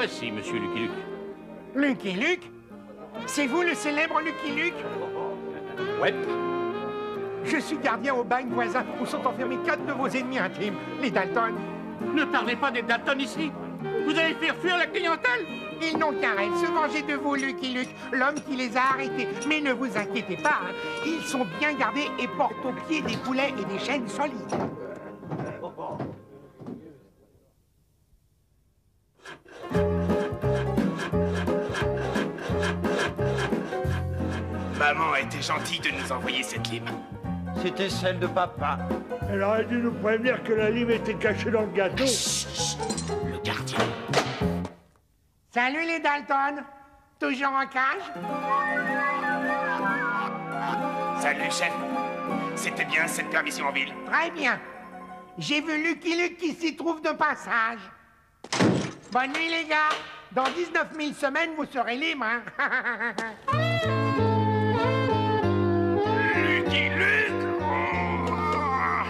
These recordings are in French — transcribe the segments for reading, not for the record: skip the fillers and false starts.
voici, monsieur Lucky Luke. Lucky Luke? C'est vous le célèbre Lucky Luke? Ouais. Je suis gardien au bagne voisin où sont enfermés 4 de vos ennemis intimes, les Dalton. Ne parlez pas des Dalton ici. Vous allez faire fuir la clientèle. Ils n'ont qu'un rêve, se venger de vous, Lucky Luke, l'homme qui les a arrêtés. Mais ne vous inquiétez pas, hein, ils sont bien gardés et portent au pied des boulets et des chaînes solides. Maman a été gentille de nous envoyer cette lime. C'était celle de papa. Elle aurait dû nous prévenir que la lime était cachée dans le gâteau. Chut, chut, le gardien. Salut les Dalton. Toujours en cage? Salut, chef. C'était bien cette permission en ville. Très bien. J'ai vu Lucky Luke qui s'y trouve de passage. Bonne nuit les gars. Dans 19 000 semaines, vous serez libres, hein? Lucky Luke! Oh,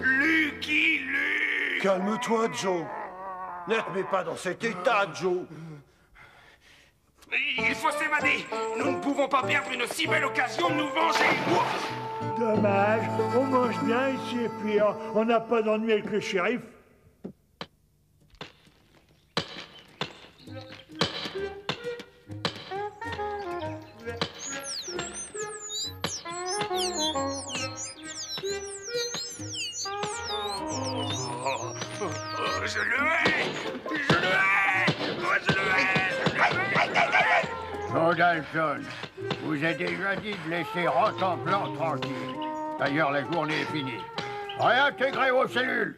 Lucky Luke! Calme-toi, Joe. Ne te mets pas dans cet état, Joe. Il faut s'évader. Nous ne pouvons pas perdre une si belle occasion de nous venger. Dommage, on mange bien ici et puis on n'a pas d'ennui avec le shérif. Je le hais! Je le hais! Oh, je le hais! Joe Dalton, vous a déjà dit de laisser Rottenplan tranquille. D'ailleurs, la journée est finie. Réintégrez vos cellules.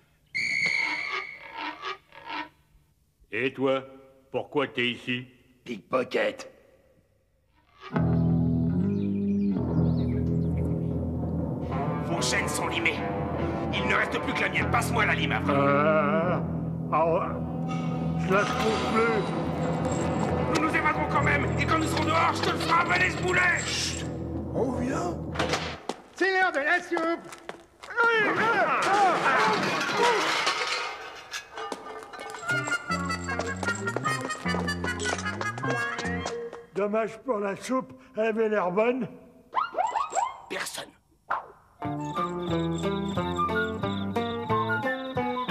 Et toi, pourquoi t'es ici? Pickpocket. Vos chaînes sont limées. Il ne reste plus que la mienne. Passe-moi la lime après. Je la trouve plus. Nous nous évaderons quand même. Et quand nous serons dehors, je te le ferai avaler ce boulet. Chut. On vient. C'est l'heure de la soupe. Dommage pour la soupe, elle avait l'air bonne. Personne.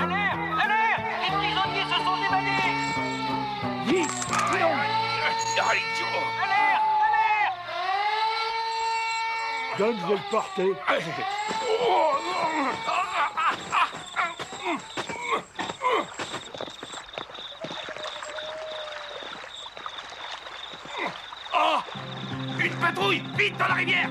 Alerte! Les prisonniers se sont évadés! Vite, sinon. Ah, idiot. Alerte! Alerte! Donne, je vais le porter. Oh! Une patrouille! Vite dans la rivière!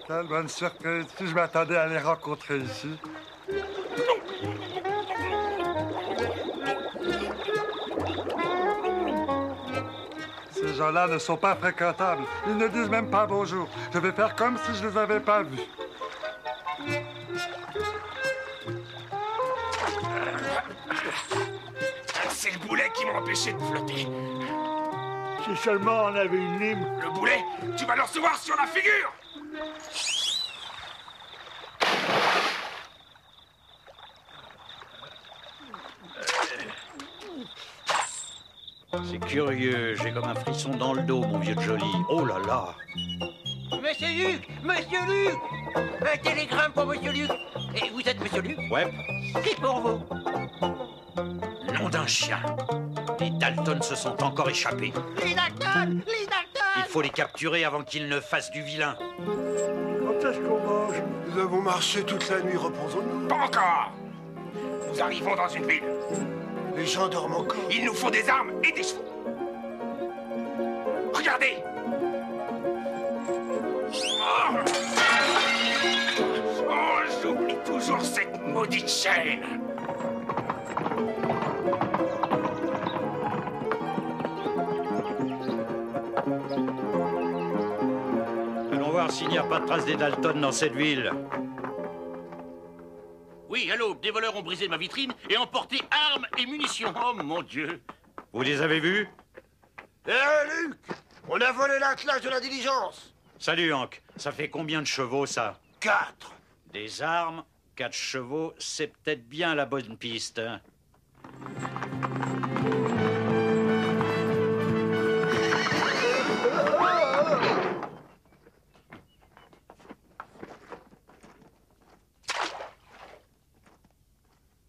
Quelle bonne surprise! Si je m'attendais à les rencontrer ici. Ces gens-là ne sont pas fréquentables. Ils ne disent même pas bonjour. Je vais faire comme si je les avais pas vus. C'est le boulet qui m'a empêché de flotter. Si seulement on avait une lime. Le boulet, tu vas le recevoir sur la figure! C'est curieux, j'ai comme un frisson dans le dos, mon vieux Jolly. Oh là là! Monsieur Luc! Monsieur Luc! Un télégramme pour Monsieur Luc! Et vous êtes Monsieur Luc? Ouais, C'est pour vous! nom d'un chien. Les Dalton se sont encore échappés. Les Dalton! Les Dalton! Il faut les capturer avant qu'ils ne fassent du vilain. Quand est-ce qu'on mange? Nous avons marché toute la nuit, reposons-nous. Pas encore! Nous arrivons dans une ville. Les gens dorment encore. Il nous faut des armes et des chevaux. Regardez! Oh, j'oublie toujours cette maudite chaîne. Allons voir s'il n'y a pas de traces des Dalton dans cette ville. Oui, allô, des voleurs ont brisé ma vitrine et emporté armes et munitions. Oh, mon Dieu. Vous les avez vus? Hé, Luc! On a volé l'attelage de la diligence! Salut, Hank. Ça fait combien de chevaux, ça? 4. Des armes, 4 chevaux, c'est peut-être bien la bonne piste. Hein.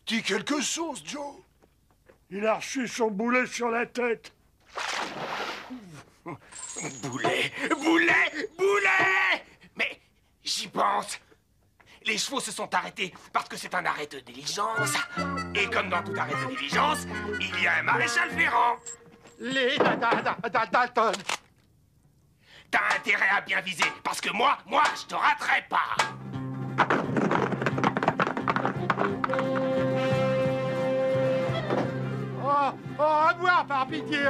Dis quelque chose, Joe! Il a reçu son boulet sur la tête. Boulet! Boulet! Boulet! Mais j'y pense. Les chevaux se sont arrêtés parce que c'est un arrêt de diligence. Et comme dans tout arrêt de diligence, il y a un maréchal ferrant. Les Dalton. T'as intérêt à bien viser, parce que moi, je te raterai pas. À boire, par pitié.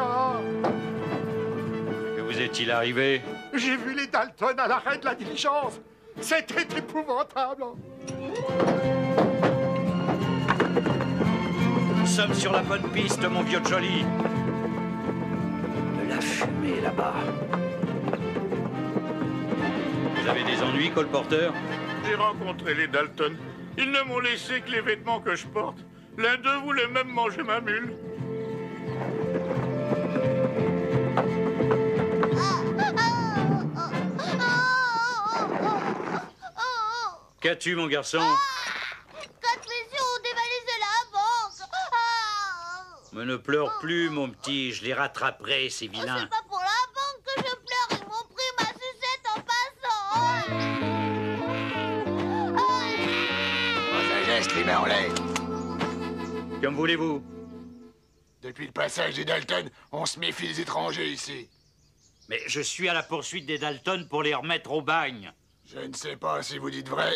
Que vous est-il arrivé? J'ai vu les Dalton à l'arrêt de la diligence. C'était épouvantable. Nous sommes sur la bonne piste, mon vieux Jolly. De la fumée, là-bas. Vous avez des ennuis, colporteur? J'ai rencontré les Dalton. Ils ne m'ont laissé que les vêtements que je porte. L'un d'eux voulait même manger ma mule. Qu'as-tu, mon garçon? 4 messieurs ont dévalisé la banque. Mais ne pleure plus, mon petit. Je les rattraperai, ces vilains. C'est pas pour la banque que je pleure. Ils m'ont pris ma sucette en passant. Un geste, les mains en l'air. Comme voulez-vous. Depuis le passage des Dalton, on se méfie des étrangers ici. Mais je suis à la poursuite des Dalton pour les remettre au bagne. Je ne sais pas si vous dites vrai,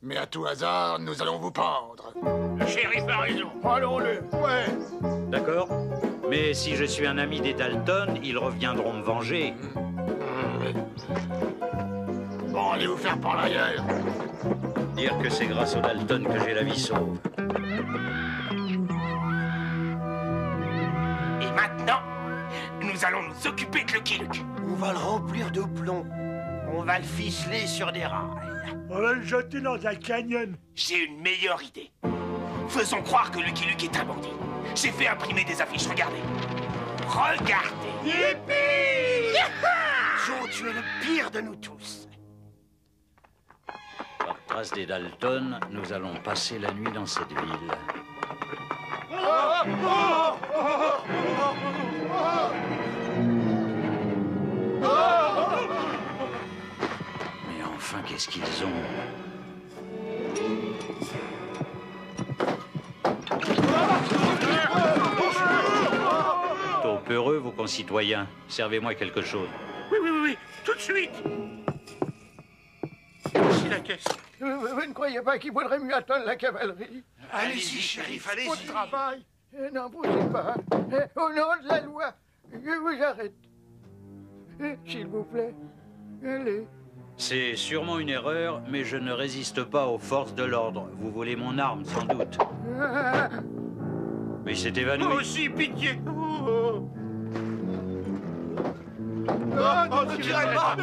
mais à tout hasard, nous allons vous pendre. Le shérif a raison. Allons-le. Ouais. D'accord? Mais si je suis un ami des Dalton, ils reviendront me venger. Bon, allez vous faire par l'ailleurs. Dire que c'est grâce aux Dalton que j'ai la vie sauve. Et maintenant, nous allons nous occuper de Lucky Luke. On va le remplir de plomb. On va le ficeler sur des rails. On va le jeter dans un canyon. J'ai une meilleure idée. Faisons croire que Lucky Luke est un bandit. J'ai fait imprimer des affiches, regardez. Regardez. Yippee! Joe, tu es le pire de nous tous. Par trace des Dalton, nous allons passer la nuit dans cette ville. Mais enfin, qu'est-ce qu'ils ont? Trop peureux, vos concitoyens. Servez-moi quelque chose. Oui, tout de suite. Voici la caisse. Vous ne croyez pas qu'il vaudrait mieux attendre la cavalerie? Allez-y, shérif, allez-y. Au travail. N'en poussez pas. Au nom de la loi, je vous arrête. S'il vous plaît, allez. C'est sûrement une erreur, mais je ne résiste pas aux forces de l'ordre. Vous voulez mon arme, sans doute. Mais il s'est évanoui. Moi aussi, pitié. Oh. Ne tirez pas.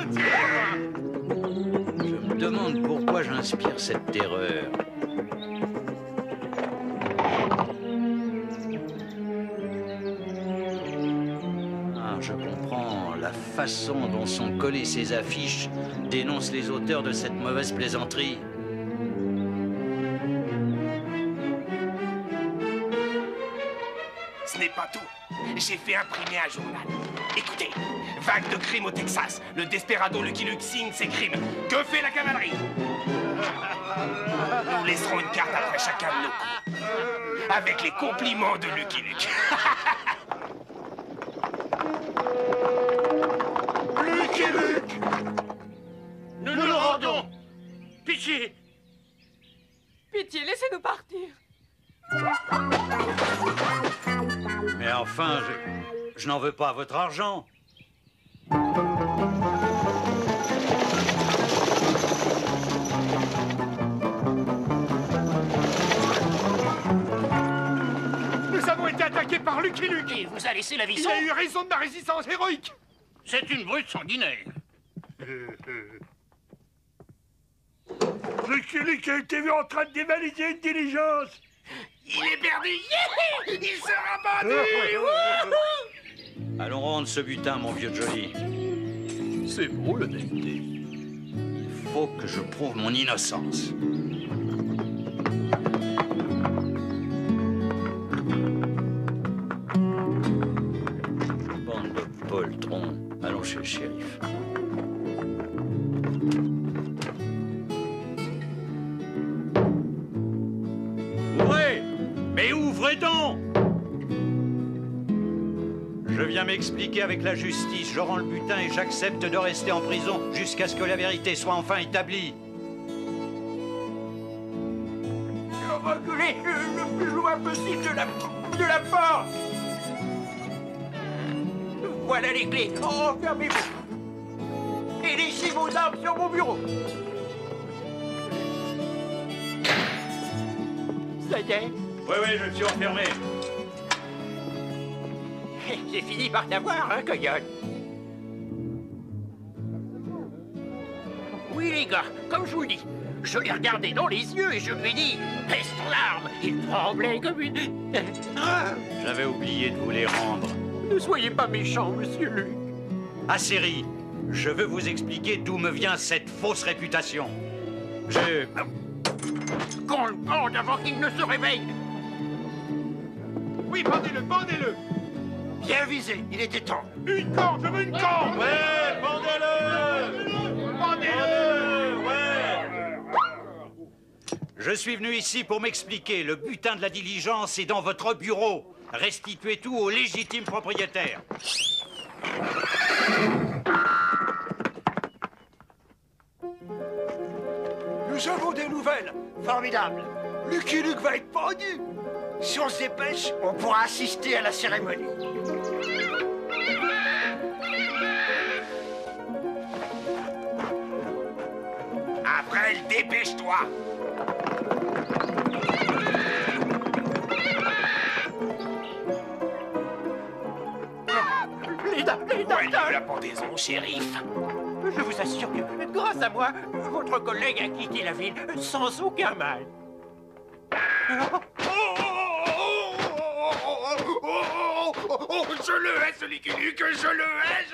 Je me demande pourquoi j'inspire cette terreur. Ah, je comprends. La façon dont sont collées ces affiches dénonce les auteurs de cette mauvaise plaisanterie. Ce n'est pas tout. J'ai fait imprimer un journal. Écoutez, vague de crimes au Texas. Le desperado Lucky Luke signe ses crimes. Que fait la cavalerie? Nous laisserons une carte après chacun de nos coups. Avec les compliments de Lucky Luke. Lucky Luke. Nous nous rendons. Pitié. Pitié, laissez-nous partir. Mais enfin, je n'en veux pas à votre argent. Nous avons été attaqués par par Lucky Luke. Et vous a laissé la vie Il a eu raison de ma résistance héroïque. C'est une brute sanguinaire. Lucky Luke a été vu en train de dévaliser une diligence. Il est perdu. Yeah, il sera battu. Allons rendre ce butin, mon vieux Jolly. C'est beau, l'honnêteté. Il faut que je prouve mon innocence. Bande de poltrons. Allons chez le shérif. Ouvrez! Mais ouvrez donc! Je viens m'expliquer avec la justice, je rends le butin et j'accepte de rester en prison jusqu'à ce que la vérité soit enfin établie. Reculez le plus loin possible de la porte. Voilà les clés. Enfermez-vous. Et laissez vos armes sur mon bureau. Ça y est? Oui, je suis enfermé. J'ai fini par t'avoir, hein, coyote? Oui, les gars, comme je vous le dis, je l'ai regardé dans les yeux et je lui ai dit « Baisse ton arme !» Il tremblait comme une... J'avais oublié de vous les rendre. Ne soyez pas méchant, monsieur Luc. Acérie, je veux vous expliquer d'où me vient cette fausse réputation. Qu'on le pende avant qu'il ne se réveille. Oui, pendez-le, pendez-le. Bien visé, il était temps. Une corde, je veux une corde. Ouais, pendez-le. Pendez-le. Ouais. Je suis venu ici pour m'expliquer. Le butin de la diligence est dans votre bureau. Restituez tout au légitime propriétaire. Nous avons des nouvelles formidables. Lucky Luke va être pendu. Si on se dépêche, on pourra assister à la cérémonie. Après, dépêche-toi. Les dames, la pendaison, shérif. Je vous assure que, grâce à moi, votre collègue a quitté la ville sans aucun mal. Je le hais, ce Lucky Luke, je le hais.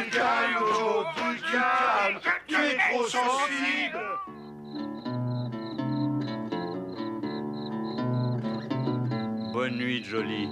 Du calme, Joe, du calme. Tu es trop sensible. Bonne nuit, Jolly.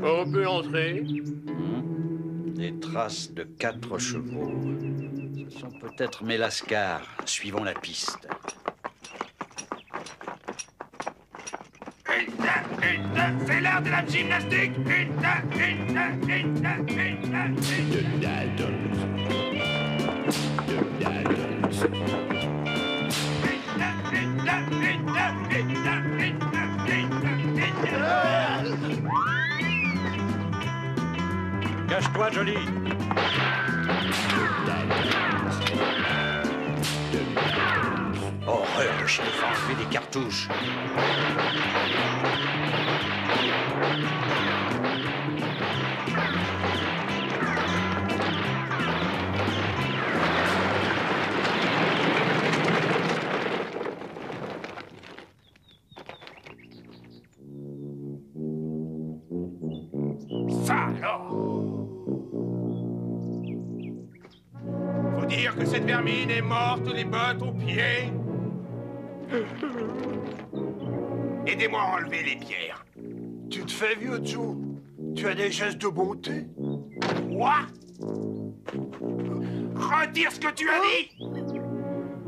On peut entrer. Des traces de 4 chevaux. Ce sont peut-être mes lascars. Suivons la piste. C'est l'heure de la gymnastique. Cache-toi, Jolly. Horreur, le shérif a enlevé des cartouches. Ça alors. Faut dire que cette vermine est morte les bottes aux pieds. Aidez-moi à enlever les pierres. Tu te fais vieux, Joe. Tu as des gestes de bonté. Quoi? Retire ce que tu as dit.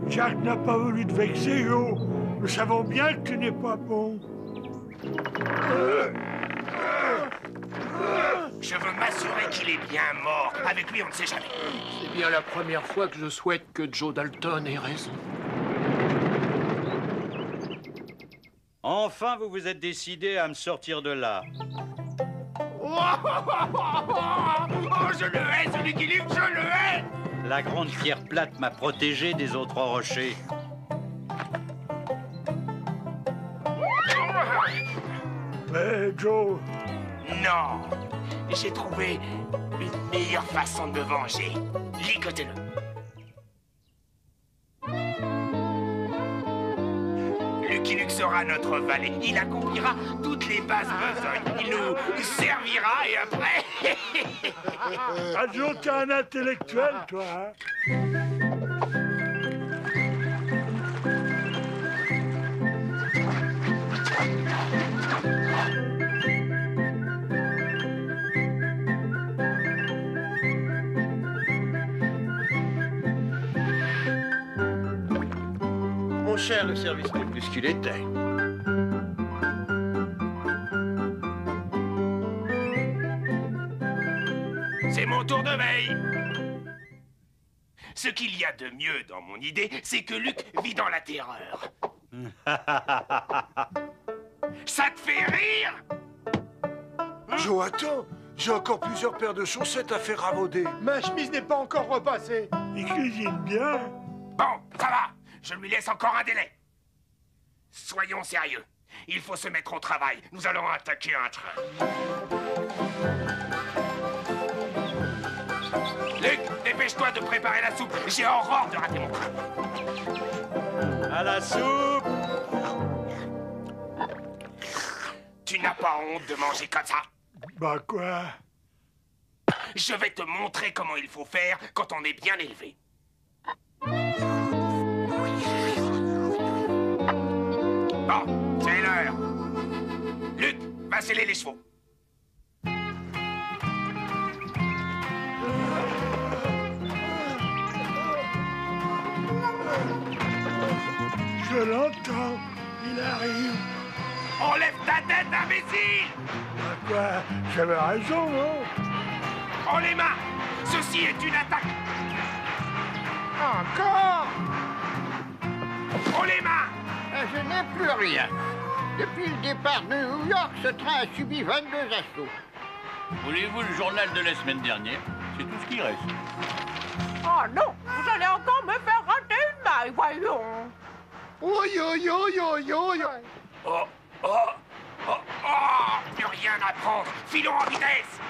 Jack n'a pas voulu te vexer, Joe. Nous savons bien que tu n'es pas bon. Je veux m'assurer qu'il est bien mort. Avec lui, on ne sait jamais. C'est bien la première fois que je souhaite que Joe Dalton ait raison. Enfin, vous vous êtes décidé à me sortir de là. Oh, je le hais, ce Lucky Luke, je le hais! La grande pierre plate m'a protégé des autres rochers. Mais Joe... Non! J'ai trouvé une meilleure façon de me venger. Licotez-le. Lucky Luke sera notre valet. Il accomplira toutes les basses besognes. Il nous servira et après... Ah, Joe, t'es un intellectuel, toi, hein? Mon cher, le service n'est plus ce qu'il était. C'est mon tour de veille. Ce qu'il y a de mieux dans mon idée, c'est que Luke vit dans la terreur. Ça te fait rire? Joe, attends. J'ai encore plusieurs paires de chaussettes à faire ravauder. Ma chemise n'est pas encore repassée. Il cuisine bien. Bon, ça va. Je lui laisse encore un délai. Soyons sérieux. Il faut se mettre au travail. Nous allons attaquer un train. Luke, dépêche-toi de préparer la soupe. J'ai horreur de rater mon train. À la soupe! Tu n'as pas honte de manger comme ça? Bah quoi? Je vais te montrer comment il faut faire quand on est bien élevé. Bon, c'est l'heure. Luc, va sceller les chevaux. Je l'entends. Il arrive. Enlève ta tête, imbécile! Bah quoi? J'avais raison, non? En les mains! Ceci est une attaque! Encore? En les mains! Je n'ai plus rien. Depuis le départ de New York, ce train a subi 22 assauts. Voulez-vous le journal de la semaine dernière? C'est tout ce qui reste. Oh non, vous allez encore me faire rater une maille, voyons. Oi, oi, oi, oi, oi. Oh, oh, oh, oh! Plus rien à prendre! Filons en vitesse!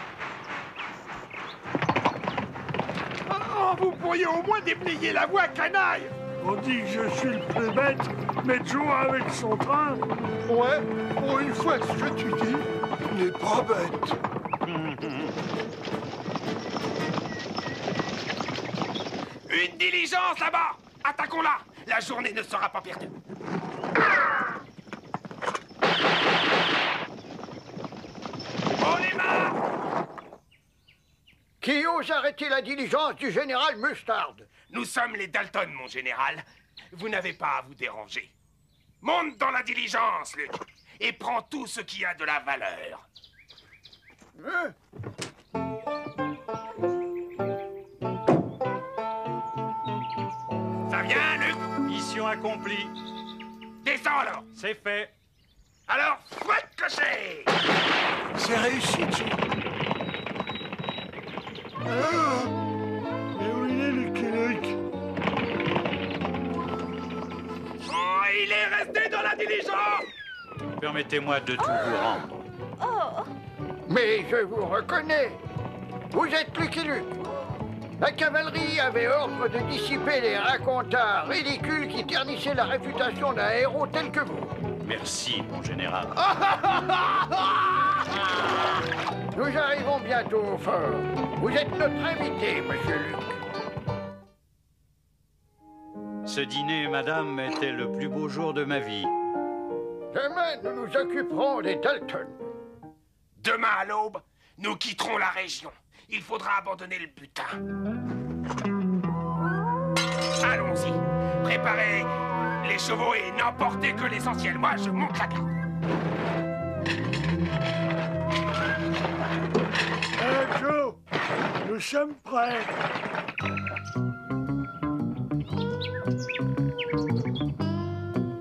Oh, vous pourriez au moins déblayer la voie, canaille. On dit que je suis le plus bête, mais Joe avec son train. Ouais, pour une fois que ce que tu dis n'est pas bête. Une diligence là-bas! Attaquons-la! La journée ne sera pas perdue. Oh les mains! Qui ose arrêter la diligence du général Mustard? Nous sommes les Dalton, mon général. Vous n'avez pas à vous déranger. Monte dans la diligence, Luke, et prends tout ce qui a de la valeur. Ça vient, Luke? Mission accomplie. Descends alors. C'est fait. Alors, fouette cocher! C'est réussi, Joe. Mais où il est, Lucky Luke? Oh, il est resté dans la diligence! Permettez-moi de tout vous rendre. Oh, Mais je vous reconnais. Vous êtes Lucky Luke. La cavalerie avait ordre de dissiper les racontars ridicules qui ternissaient la réputation d'un héros tel que vous. Merci, mon général. Nous arrivons bientôt au fort. Vous êtes notre invité, monsieur Luke. Ce dîner, madame, était le plus beau jour de ma vie. Demain, nous nous occuperons des Dalton. Demain à l'aube, nous quitterons la région. Il faudra abandonner le butin. Allons-y. Préparez les chevaux et n'emportez que l'essentiel. Moi, je monte la garde. Joe, nous sommes prêts.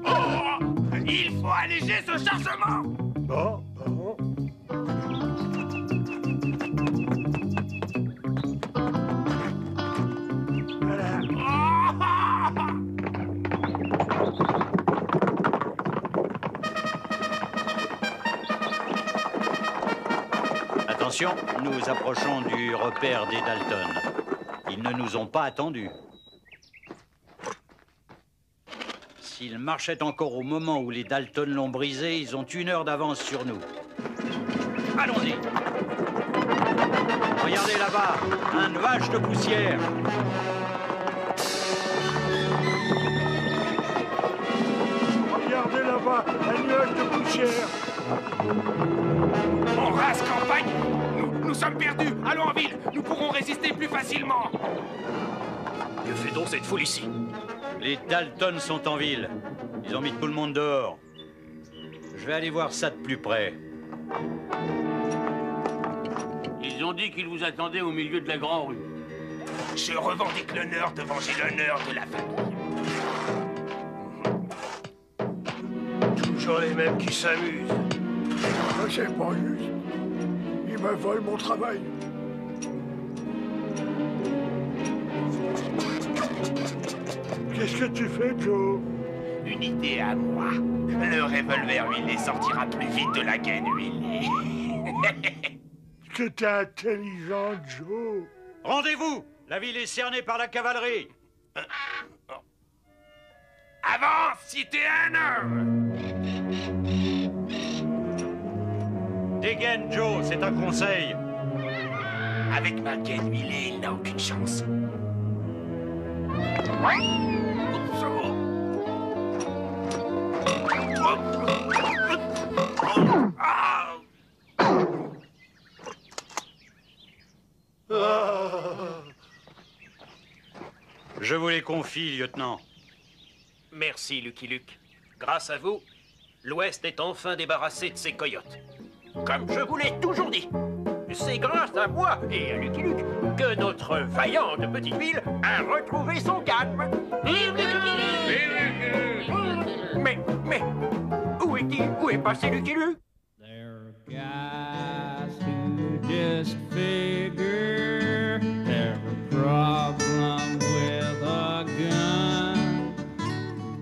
Oh! Il faut alléger ce chargement. Bon, bon. Attention, nous approchons du repère des Dalton. Ils ne nous ont pas attendus. S'ils marchaient encore au moment où les Dalton l'ont brisé, ils ont 1 heure d'avance sur nous. Allons-y. Regardez là-bas, un nuage de poussière. Regardez là-bas, un nuage de poussière. En race campagne, nous sommes perdus. Allons en ville, nous pourrons résister plus facilement. Que fait donc cette foule ici? Les Dalton sont en ville. Ils ont mis tout le monde dehors. Je vais aller voir ça de plus près. Ils ont dit qu'ils vous attendaient au milieu de la grande rue. Je revendique l'honneur de venger l'honneur de la famille. Toujours les mêmes qui s'amusent. Ah, c'est pas juste. Ils me volent mon travail. Qu'est-ce que tu fais, Joe? Une idée à moi. Le revolver huilé sortira plus vite de la gaine huilée. Que t'es intelligent, Joe. Rendez-vous! La ville est cernée par la cavalerie. Avance si t'es un homme! Dégaine, Joe, c'est un conseil. Avec ma gaine huilée, il n'a aucune chance. Je vous les confie, lieutenant. Merci, Lucky Luke. Grâce à vous, l'Ouest est enfin débarrassé de ses coyotes. Comme je vous l'ai toujours dit, c'est grâce à moi et à Lucky Luke que notre vaillante petite ville a retrouvé son calme. Vive Lucky Luke! Mais, où est-il? Où est passé Lucky Luke? There are guys who just figure every problem with a gun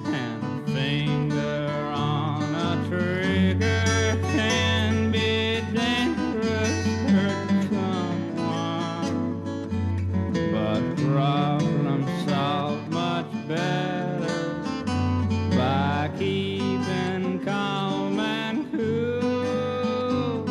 and a finger on a trigger can be dangerous, hurt someone, but problems solved much better by keeping calm and cool.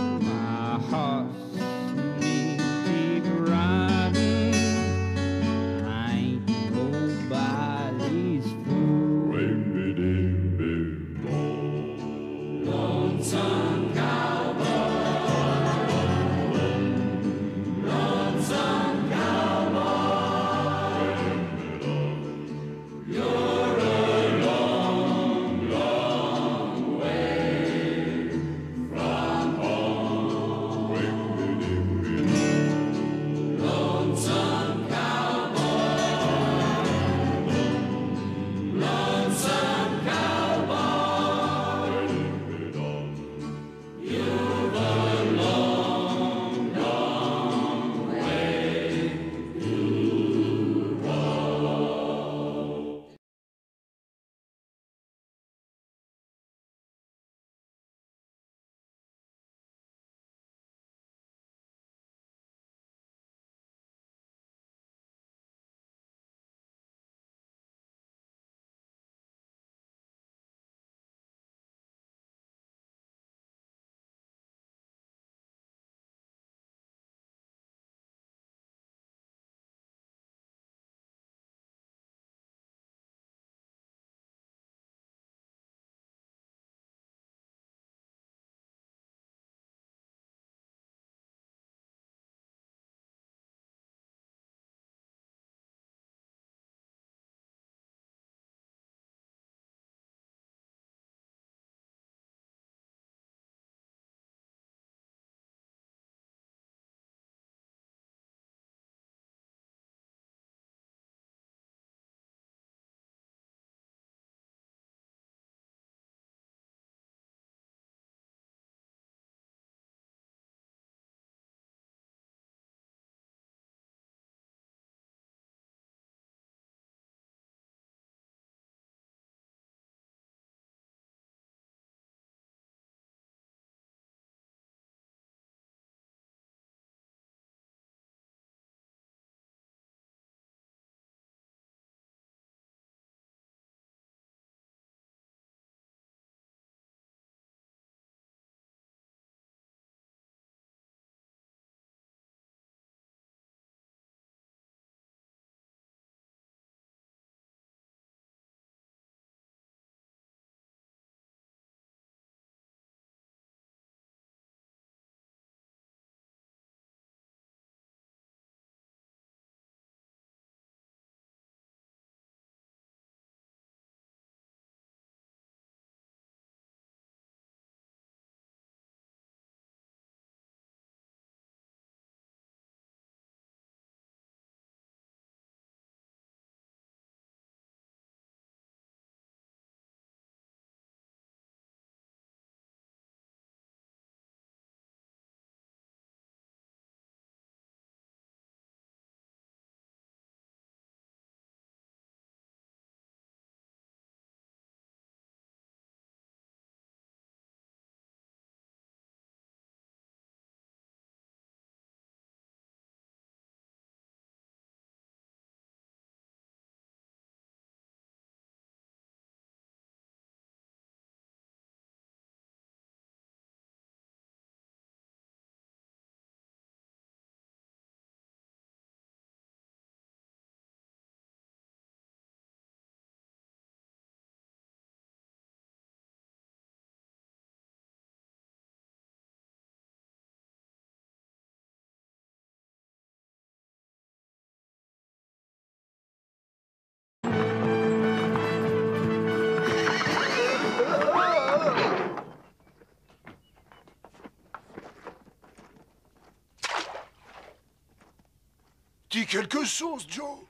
Dis quelque chose, Joe.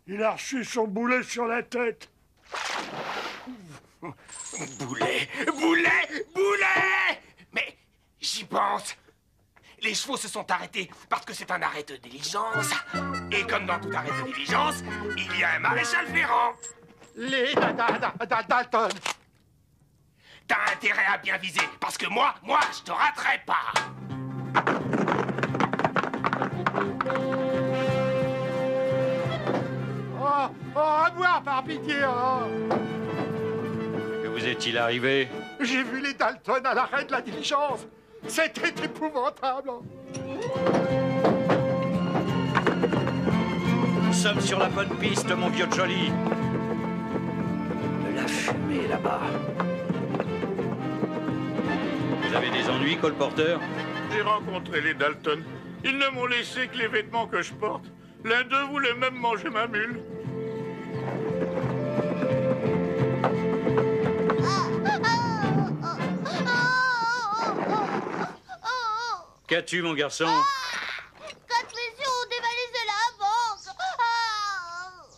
Il a reçu son boulet sur la tête. Boulet, boulet, boulet! Mais j'y pense. Les chevaux se sont arrêtés parce que c'est un arrêt de diligence. Et comme dans tout arrêt de diligence, il y a un maréchal ferrant. Les Dalton. T'as intérêt à bien viser, parce que moi, je te raterai pas. Oh, à boire, par pitié, oh. Que vous est-il arrivé? J'ai vu les Dalton à l'arrêt de la diligence. C'était épouvantable. Nous sommes sur la bonne piste, mon vieux Jolly. De la fumée, là-bas. Vous avez des ennuis, colporteur? J'ai rencontré les Dalton. Ils ne m'ont laissé que les vêtements que je porte. L'un d'eux voulait même manger ma mule. Qu'as-tu, mon garçon? Quatre messieurs ont dévalisé la banque.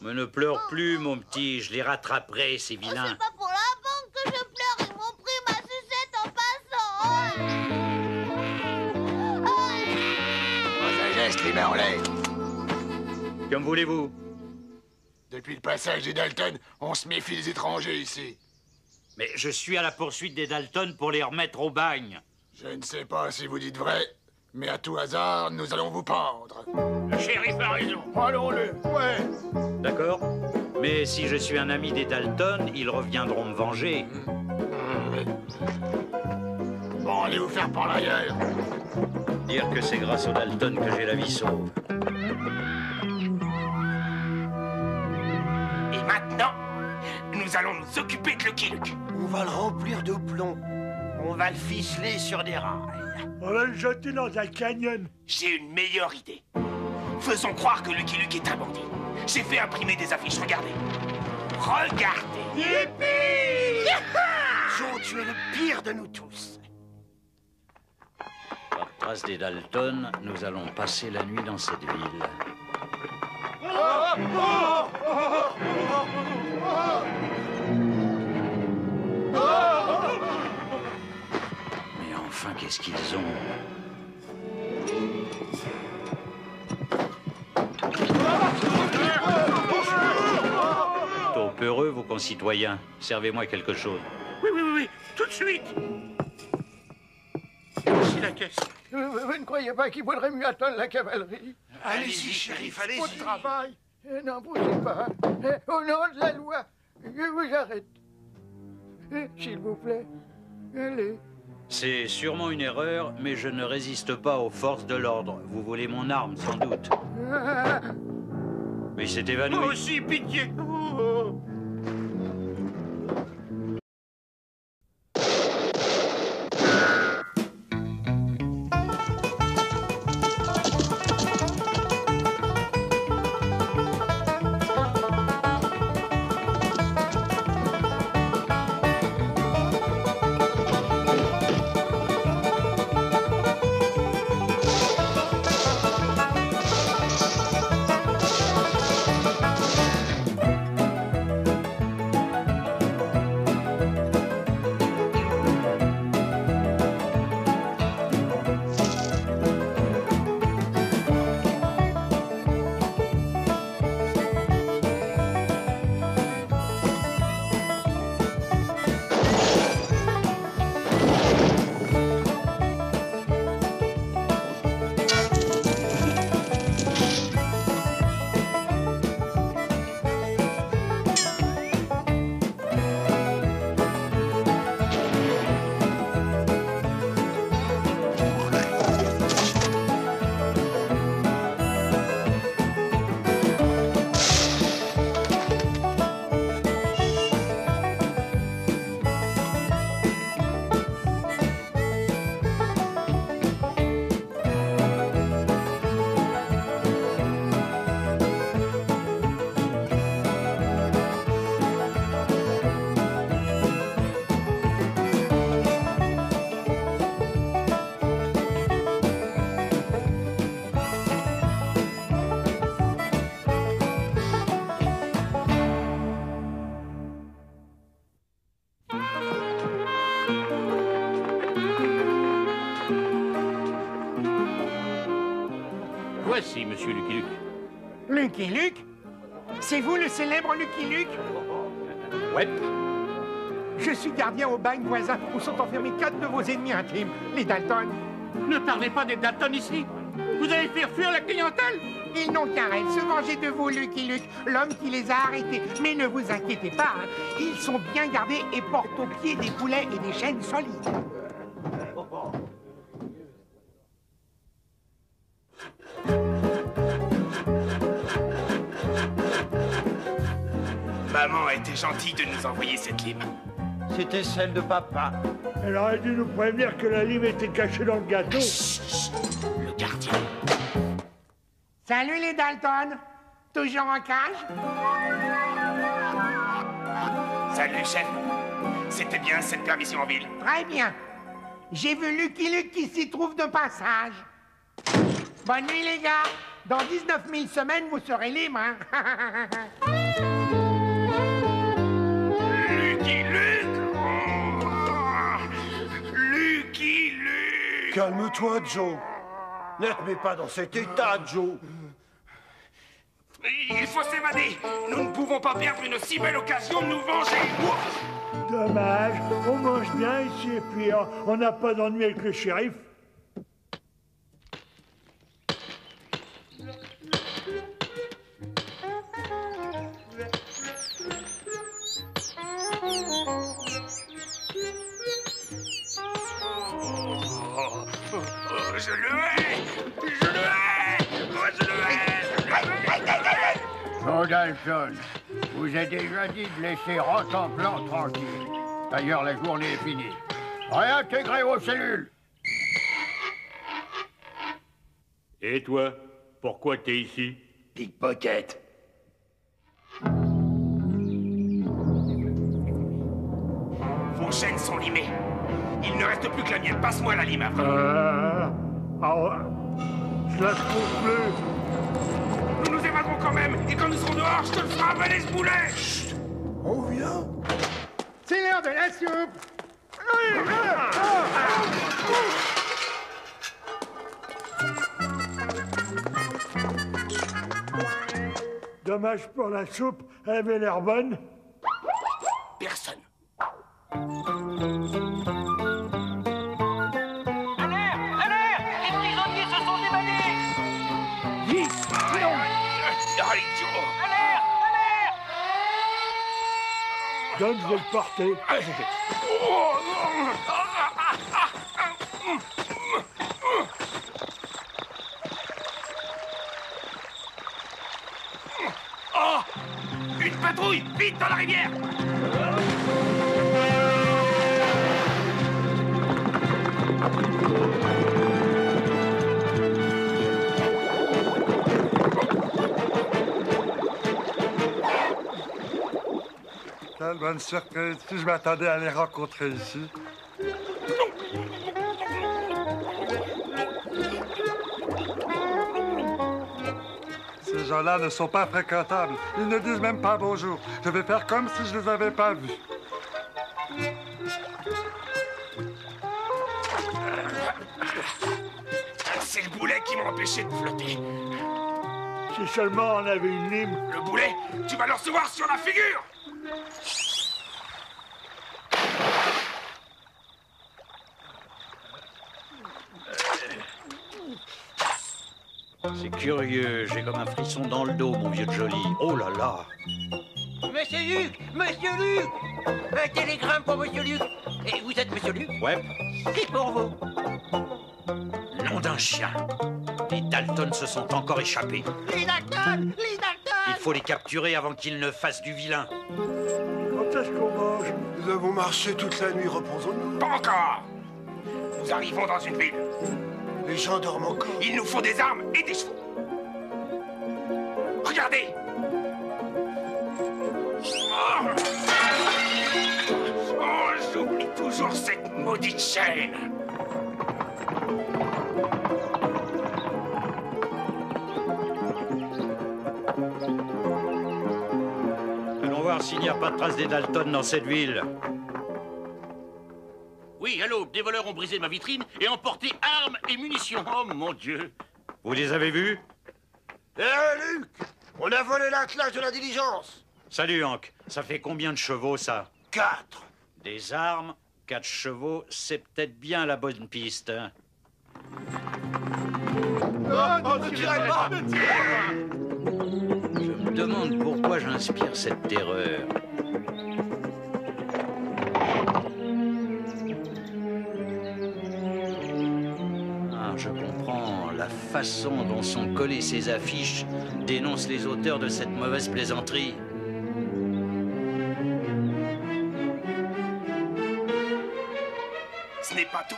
Mais ne pleure plus, mon petit. Je les rattraperai, ces vilains. C'est pas pour la banque que je pleure. Ils m'ont pris ma sucette en passant. Un geste, les mains en l'air. Comme voulez-vous? Depuis le passage des Dalton, on se méfie des étrangers ici. Mais je suis à la poursuite des Dalton pour les remettre au bagne. Je ne sais pas si vous dites vrai, mais à tout hasard, nous allons vous pendre. Le shérif a raison. Allons-le. Ouais. D'accord? Mais si je suis un ami des Dalton, ils reviendront me venger. Bon, allez vous faire par ailleurs. Dire que c'est grâce aux Dalton que j'ai la vie sauve. Et maintenant, nous allons nous occuper de Lucky Luke. On va le remplir de plomb. On va le ficeler sur des rails. On va le jeter dans un canyon. J'ai une meilleure idée. Faisons croire que Lucky Luke est un bandit. J'ai fait imprimer des affiches, regardez. Regardez. Yippee! Joe, tu es le pire de nous tous. Par trace des Dalton, nous allons passer la nuit dans cette ville. Mais enfin, qu'est-ce qu'ils ont? Trop peureux, vos concitoyens. Servez-moi quelque chose. Oui, tout de suite. Voici la caisse. Vous ne croyez pas qu'il vaudrait mieux attendre la cavalerie? Allez-y, shérif, allez-y. Au travail. N'en bougez pas. Au nom de la loi, je vous arrête. S'il vous plaît, allez. C'est sûrement une erreur, mais je ne résiste pas aux forces de l'ordre. Vous voulez mon arme, sans doute. Mais il s'est évanoui. Moi aussi, pitié. Oh. Oui, monsieur Lucky Luke. Lucky Luke? C'est vous le célèbre Lucky Luke? Ouais. Je suis gardien au bagne voisin où sont enfermés 4 de vos ennemis intimes, les Dalton. Ne parlez pas des Dalton ici. Vous allez faire fuir la clientèle. Ils n'ont qu'un rêve, se venger de vous, Lucky Luke, l'homme qui les a arrêtés. Mais ne vous inquiétez pas, hein, ils sont bien gardés et portent au pied des poulets et des chaînes solides. Maman a été gentille de nous envoyer cette lime. C'était celle de papa. Elle aurait dû nous prévenir que la lime était cachée dans le gâteau. Le gardien. Salut les Dalton. Toujours en cage? Salut, chef. C'était bien cette permission en ville. Très bien. J'ai vu Lucky Luke qui s'y trouve de passage. Bonne nuit les gars. Dans 19 000 semaines, vous serez libres, hein? Lucky Luke! Lucky Luke! Calme-toi, Joe. Ne te mets pas dans cet état, Joe. Il faut s'évader. Nous ne pouvons pas perdre une si belle occasion de nous venger. Dommage, on mange bien ici et puis on n'a pas d'ennui avec le shérif. Je le hais! Je le hais! Oh, je le hais! Joe Dalton, vous êtes déjà dit de laisser Rottemplan tranquille. D'ailleurs, la journée est finie. Réintégrez vos cellules. Et toi, pourquoi t'es ici? Pickpocket. Vos chaînes sont limées. Il ne reste plus que la mienne. Passe-moi la lime après. Je la trouve plus. Nous nous évaderons quand même. Et quand nous serons dehors, je te le ferai avaler ce boulet. Chut. On vient. C'est l'heure de la soupe. Dommage pour la soupe, elle avait l'air bonne. Personne. Les prisonniers se sont évadés! Vite, Allez, Joe. Donne, je vais le porter. Oh! Une patrouille! Vite dans la rivière! Quelle bonne surprise. Si je m'attendais à les rencontrer ici. Ces gens-là ne sont pas fréquentables. Ils ne disent même pas bonjour. Je vais faire comme si je ne les avais pas vus. C'est le boulet qui m'a empêché de flotter. Si seulement on avait une lime. Le boulet, tu vas le recevoir sur la figure! C'est curieux, j'ai comme un frisson dans le dos, mon vieux Jolly. Oh là là! Monsieur Luc! Monsieur Luc! Un télégramme pour Monsieur Luc! Et vous êtes Monsieur Luc? Ouais. C'est pour vous. Nom d'un chien. Les Dalton se sont encore échappés. Les Dalton! Les Dalton! Il faut les capturer avant qu'ils ne fassent du vilain. Quand est-ce qu'on mange? Nous avons marché toute la nuit, reposons-nous. Pas encore! Nous arrivons dans une ville. Les gens dorment encore. Il nous faut des armes et des chevaux. Regardez! Oh, j'oublie toujours cette maudite chaîne. Allons voir s'il n'y a pas de trace des Dalton dans cette ville. Oui, allô, des voleurs ont brisé ma vitrine et emporté armes et munitions. Oh, mon Dieu. Vous les avez vus? Hé, Luc! On a volé l'attelage de la diligence! Salut, Hank. Ça fait combien de chevaux, ça? 4. Des armes, 4 chevaux, c'est peut-être bien la bonne piste. Hein. Ne tirez pas! Je me demande pourquoi j'inspire cette terreur. Ah, je comprends. La façon dont sont collées ces affiches dénonce les auteurs de cette mauvaise plaisanterie. Ce n'est pas tout.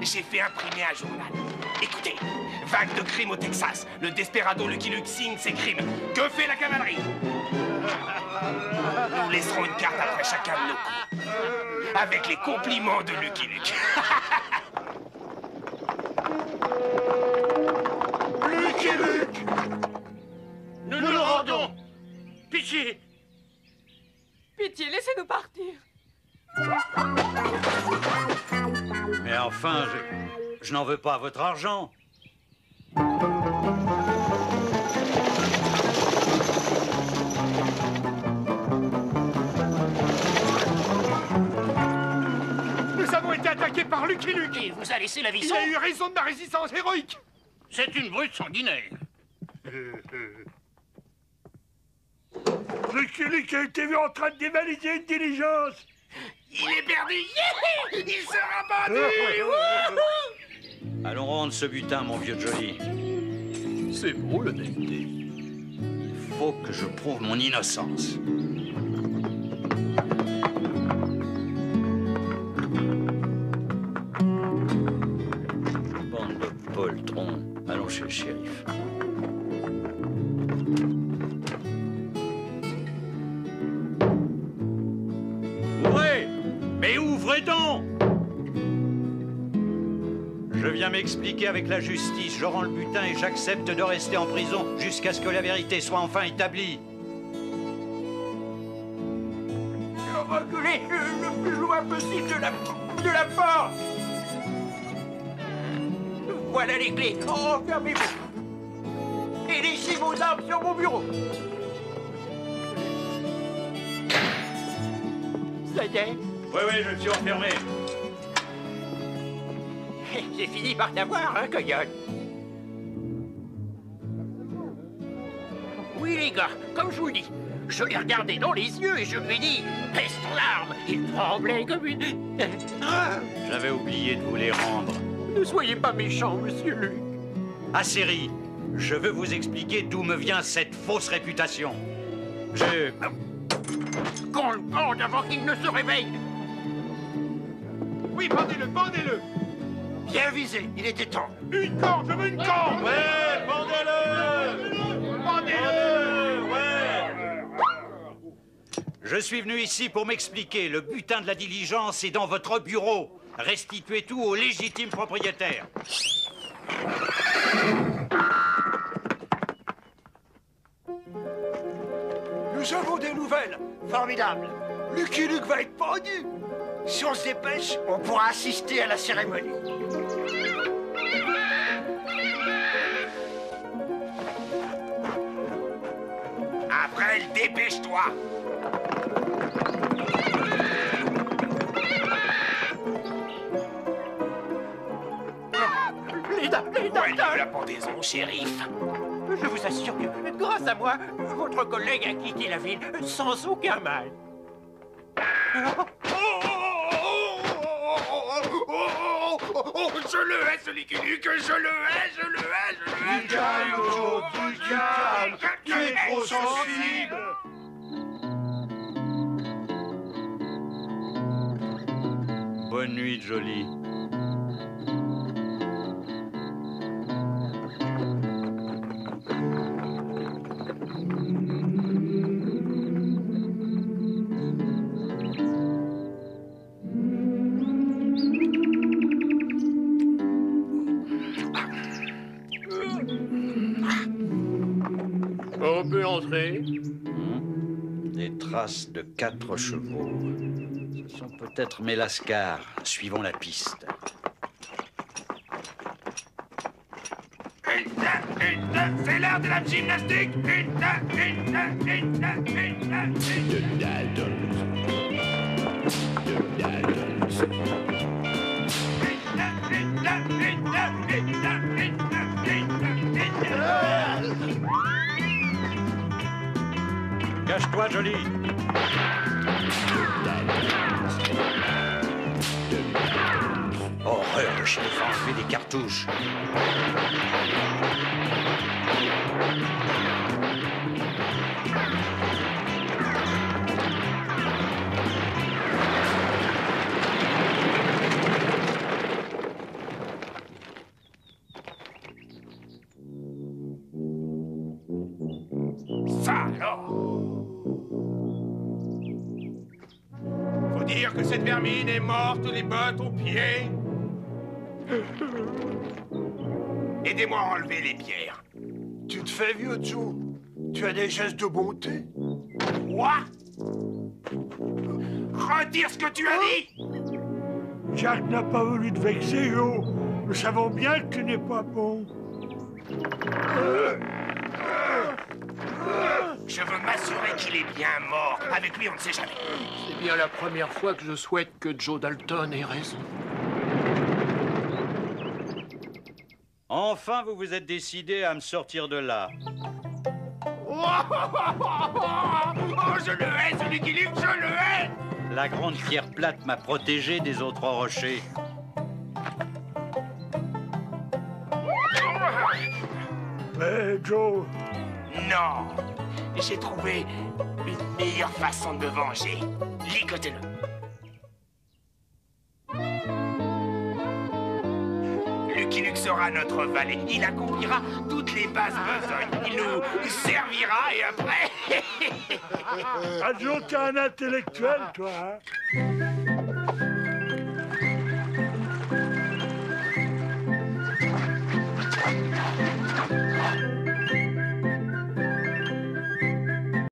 J'ai fait imprimer un journal. Écoutez, vague de crimes au Texas. Le desperado Lucky Luke signe ses crimes. Que fait la cavalerie? Nous laisserons une carte après chacun de nos coups. Avec les compliments de Lucky Luke. Lucky Luke! Nous nous rendons! Pitié! Pitié, laissez-nous partir. Mais enfin, je n'en veux pas votre argent. Nous avons été attaqués par Lucky Luke. Il vous a laissé la vie Il a eu raison de ma résistance héroïque. C'est une brute sanguinaire. Lucky Luke a été vu en train de dévaliser une diligence. Il est perdu. Yeah! Il sera banni. Allons rendre ce butin, mon vieux Johnny. C'est beau, l'honnêteté. Il faut que je prouve mon innocence. Bande de poltrons. Allons chez le shérif. Ouvrez! Mais ouvrez donc! Je viens m'expliquer avec la justice. Je rends le butin et j'accepte de rester en prison jusqu'à ce que la vérité soit enfin établie. Reculez le plus loin possible de la porte. Voilà les clés. Enfermez-vous. Et laissez vos armes sur mon bureau. Ça y est. Oui, je suis enfermé. J'ai fini par t'avoir, hein, coyote. Oui, les gars, comme je vous le dis, je l'ai regardé dans les yeux et je lui ai dit « Baisse ton arme !» Il tremblait comme une... J'avais oublié de vous les rendre. Ne soyez pas méchant, monsieur Luc. Acérie, je veux vous expliquer d'où me vient cette fausse réputation. Qu'on le bande avant qu'il ne se réveille. Oui, bandez-le, bandez-le. Bien visé, il était temps. Une corde, je veux une corde. Ouais, bandez-le! Bandez-le. Ouais! Je suis venu ici pour m'expliquer. Le butin de la diligence est dans votre bureau. Restituez tout au légitime propriétaire. Nous avons des nouvelles. Formidable. Lucky Luke va être pendu. Si on se dépêche, on pourra assister à la cérémonie. Après, dépêche-toi. Les Voyez la pendaison, shérif. Je vous assure que, grâce à moi, votre collègue a quitté la ville sans aucun mal. Je le hais, ce Lucky Luke, je le hais. Du calme, Joe, du calme. Tu es trop sensible. Bonne nuit, Jolie. On peut entrer. Des traces de 4 chevaux. Ce sont peut-être mes lascars. Suivons la piste. C'est l'heure de la gymnastique. Cache-toi, Jolie. Horreur, je me fais enlever des cartouches. Ça alors! Faut dire que cette vermine est morte les bottes aux pieds. Aidez-moi à enlever les pierres. Tu te fais vieux, Joe. Tu as des gestes de bonté. Quoi? Retire ce que tu as dit! Jack n'a pas voulu te vexer, Joe. Nous savons bien que tu n'es pas bon. Je veux m'assurer qu'il est bien mort. Avec lui, on ne sait jamais. C'est bien la première fois que je souhaite que Joe Dalton ait raison. Enfin, vous vous êtes décidé à me sortir de là. Oh, je le hais, ce Lucky Luke, je le hais! La grande pierre plate m'a protégé des autres rochers. Mais Joe... Non! J'ai trouvé une meilleure façon de me venger. Licotez-le. Lucky Luke sera notre valet. Il accomplira toutes les basses besognes. Il nous servira et après... Ah, Joe, t'es un intellectuel, toi, hein?